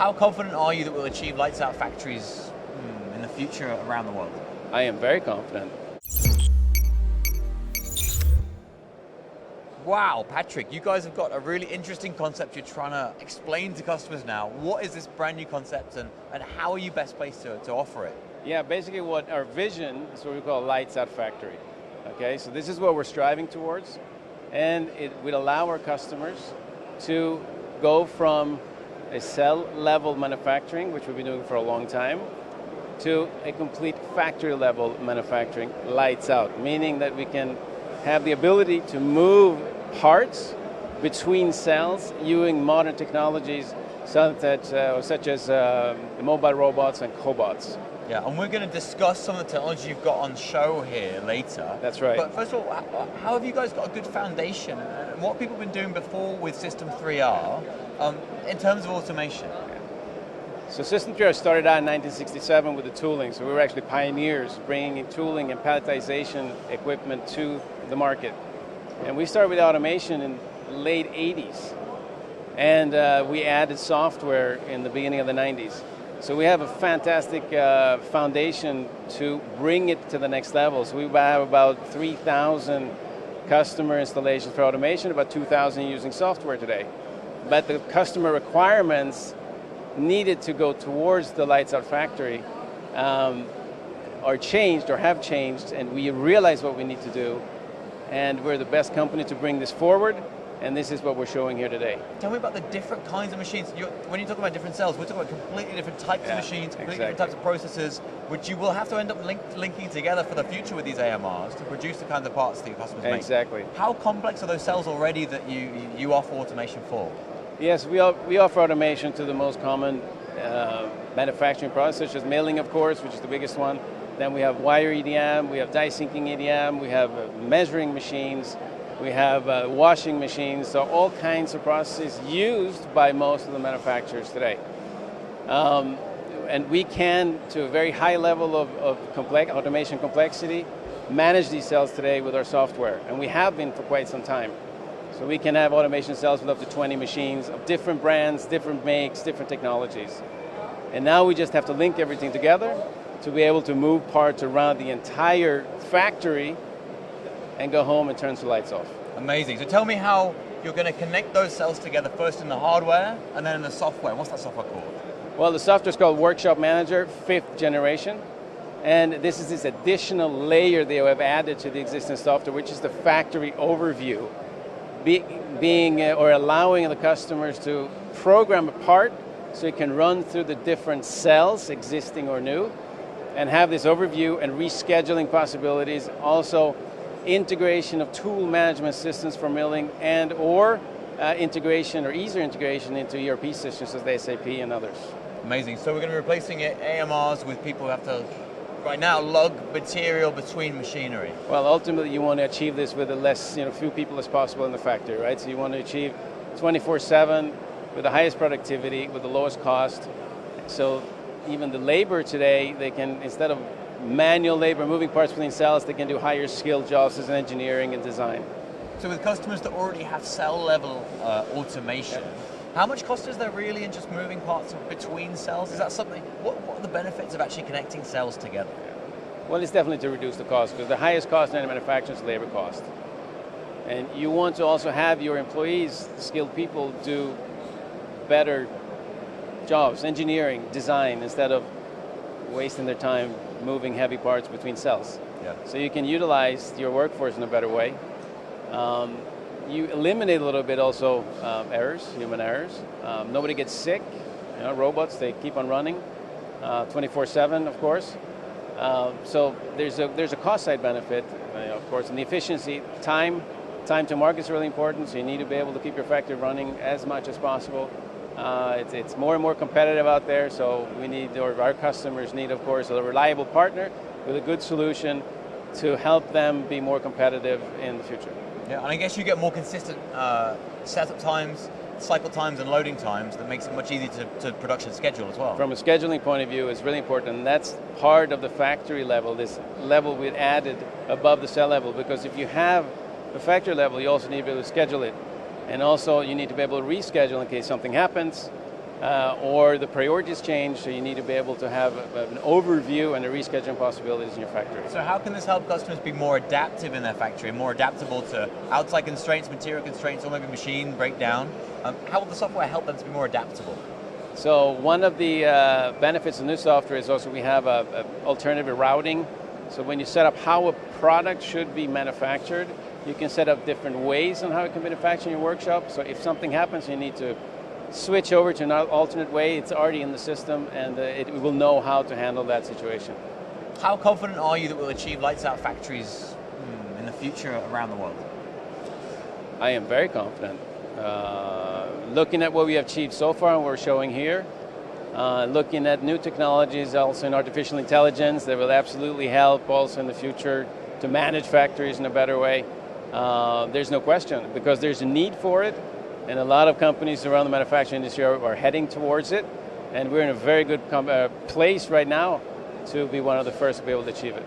How confident are you that we'll achieve lights out factories in the future around the world? I am very confident. Wow, Patric, you guys have got a really interesting concept you're trying to explain to customers now. What is this brand new concept and how are you best placed to offer it? Yeah, basically what our vision is what we call a lights out factory. Okay, so this is what we're striving towards, and it will allow our customers to go from a cell level manufacturing, which we've been doing for a long time, to a complete factory level manufacturing, lights out, meaning that we can have the ability to move parts between cells using modern technologies such as mobile robots and cobots. Yeah, and we're going to discuss some of the technology you've got on show here later. That's right. But first of all, how have you guys got a good foundation? And what people have been doing before with System 3R in terms of automation? So System 3R started out in 1967 with the tooling. So we were actually pioneers bringing in tooling and palletization equipment to the market. And we started with automation in the late 80s. And we added software in the beginning of the 90s. So we have a fantastic foundation to bring it to the next level. So we have about 3,000 customer installations for automation, about 2,000 using software today. But the customer requirements needed to go towards the lights out factory are changed or have changed, and we realize what we need to do. And we're the best company to bring this forward. And this is what we're showing here today. Tell me about the different kinds of machines. When you talk about different cells, we're talking about completely different types of machines, completely different types of processes, which you will have to end up linking together for the future with these AMRs to produce the kinds of parts that your customers make. Exactly. How complex are those cells already that you offer automation for? Yes, we offer automation to the most common manufacturing processes, such as milling, of course, which is the biggest one. Then we have wire EDM, we have die sinking EDM, we have measuring machines, we have washing machines, so all kinds of processes used by most of the manufacturers today. And we can, to a very high level of automation complexity, manage these cells today with our software, and we have been for quite some time. So we can have automation cells with up to 20 machines of different brands, different makes, different technologies. And now we just have to link everything together to be able to move parts around the entire factory and go home and turn the lights off. Amazing. So tell me how you're going to connect those cells together, first in the hardware and then in the software. What's that software called? Well, the software is called Workshop Manager, 5th generation. And this is this additional layer they have added to the existing software, which is the factory overview, allowing the customers to program a part so it can run through the different cells, existing or new, and have this overview and rescheduling possibilities. Also, integration of tool management systems for milling or integration or easier integration into ERP systems such as SAP and others. Amazing. So we're going to be replacing AMRs with people who have to, right now, lug material between machinery. Well, ultimately you want to achieve this with few people as possible in the factory, right? So you want to achieve 24/7 with the highest productivity, with the lowest cost. So even the labor today, they can, instead of manual labor, moving parts between cells, they can do higher skilled jobs as engineering and design. So with customers that already have cell level automation, how much cost is there really in just moving parts between cells? Is that something, what are the benefits of actually connecting cells together? Well, it's definitely to reduce the cost, because the highest cost in any manufacturing is labor cost. And you want to also have your employees, skilled people, do better jobs, engineering, design, instead of wasting their time moving heavy parts between cells. Yeah. So you can utilize your workforce in a better way. You eliminate a little bit also errors, human errors. Nobody gets sick. Robots, they keep on running 24/7, of course. So there's a cost side benefit, of course, and the efficiency, time to market is really important. So you need to be able to keep your factory running as much as possible. It's more and more competitive out there, so our customers need, of course, a reliable partner with a good solution to help them be more competitive in the future. Yeah, and I guess you get more consistent setup times, cycle times, and loading times that makes it much easier to production schedule as well. From a scheduling point of view, it's really important, and that's part of the factory level, this level we added above the cell level, because if you have the factory level, you also need to be able to schedule it. And also, you need to be able to reschedule in case something happens, or the priorities change, so you need to be able to have an overview and the rescheduling possibilities in your factory. So how can this help customers be more adaptive in their factory, more adaptable to outside constraints, material constraints, or maybe machine breakdown? How will the software help them to be more adaptable? So one of the benefits of new software is also we have a alternative routing. So when you set up how a product should be manufactured, you can set up different ways on how it can be manufactured in your workshop. So if something happens, you need to switch over to an alternate way, it's already in the system, and it will know how to handle that situation. How confident are you that we'll achieve lights out factories in the future around the world? I am very confident. Looking at what we have achieved so far and what we're showing here, looking at new technologies also in artificial intelligence that will absolutely help also in the future to manage factories in a better way. There's no question, because there's a need for it, and a lot of companies around the manufacturing industry are heading towards it, and we're in a very good place right now to be one of the first to be able to achieve it.